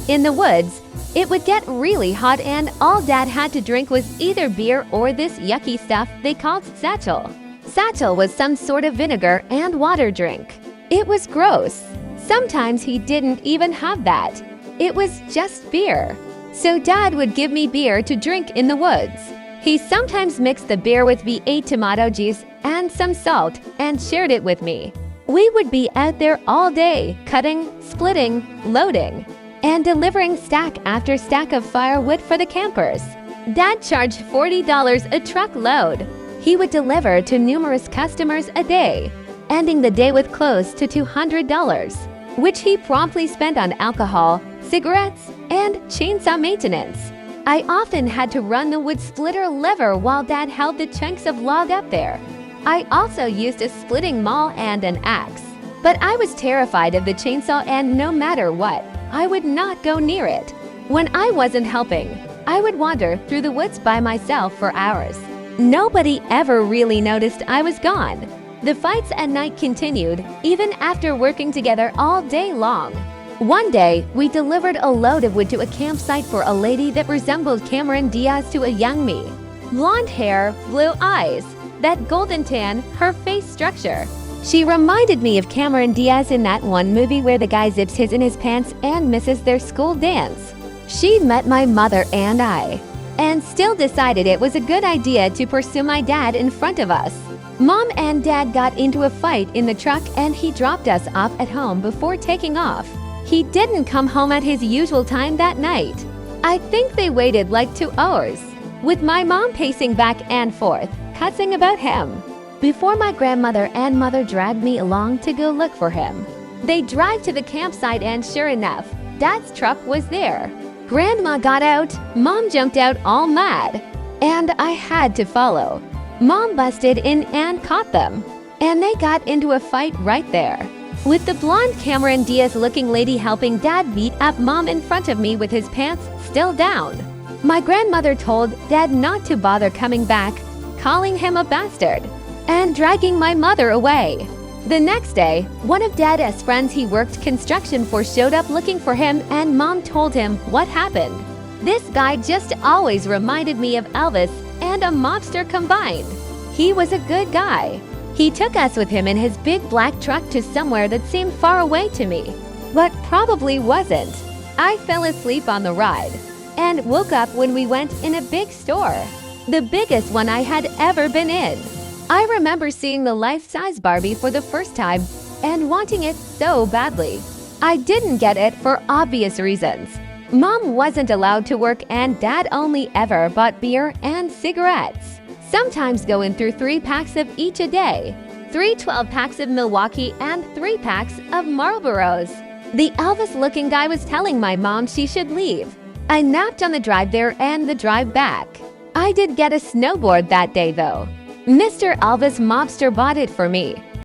In the woods, it would get really hot and all Dad had to drink was either beer or this yucky stuff they called satchel. Satchel was some sort of vinegar and water drink. It was gross. Sometimes he didn't even have that. It was just beer. So Dad would give me beer to drink in the woods. He sometimes mixed the beer with V8 tomato juice and some salt and shared it with me. We would be out there all day, cutting, splitting, loading, and delivering stack after stack of firewood for the campers. Dad charged $40 a truckload. He would deliver to numerous customers a day, ending the day with close to $200, which he promptly spent on alcohol, cigarettes, and chainsaw maintenance. I often had to run the wood splitter lever while Dad held the chunks of log up there. I also used a splitting maul and an axe, but I was terrified of the chainsaw and no matter what, I would not go near it. When I wasn't helping, I would wander through the woods by myself for hours. Nobody ever really noticed I was gone. The fights at night continued, even after working together all day long. One day, we delivered a load of wood to a campsite for a lady that resembled Cameron Diaz to a young me. Blonde hair, blue eyes, that golden tan, her face structure. She reminded me of Cameron Diaz in that one movie where the guy zips his in his pants and misses their school dance. She met my mother and I, and still decided it was a good idea to pursue my dad in front of us. Mom and Dad got into a fight in the truck and he dropped us off at home before taking off. He didn't come home at his usual time that night. I think they waited like 2 hours, with my mom pacing back and forth, cussing about him, before my grandmother and mother dragged me along to go look for him. They drive to the campsite and sure enough, Dad's truck was there. Grandma got out, Mom jumped out all mad, and I had to follow. Mom busted in and caught them, and they got into a fight right there, with the blonde Cameron Diaz-looking lady helping Dad beat up Mom in front of me with his pants still down. My grandmother told Dad not to bother coming back, calling him a bastard, and dragging my mother away. The next day, one of Dad's friends he worked construction for showed up looking for him and Mom told him what happened. This guy just always reminded me of Elvis and a mobster combined. He was a good guy. He took us with him in his big black truck to somewhere that seemed far away to me, but probably wasn't. I fell asleep on the ride and woke up when we went in a big store, the biggest one I had ever been in. I remember seeing the life-size Barbie for the first time and wanting it so badly. I didn't get it for obvious reasons. Mom wasn't allowed to work and Dad only ever bought beer and cigarettes, sometimes going through 3 packs of each a day, 3 12-packs of Milwaukee and 3 packs of Marlboros. The Elvis-looking guy was telling my mom she should leave. I napped on the drive there and the drive back. I did get a snowboard that day though. Mr. Elvis Mobster bought it for me.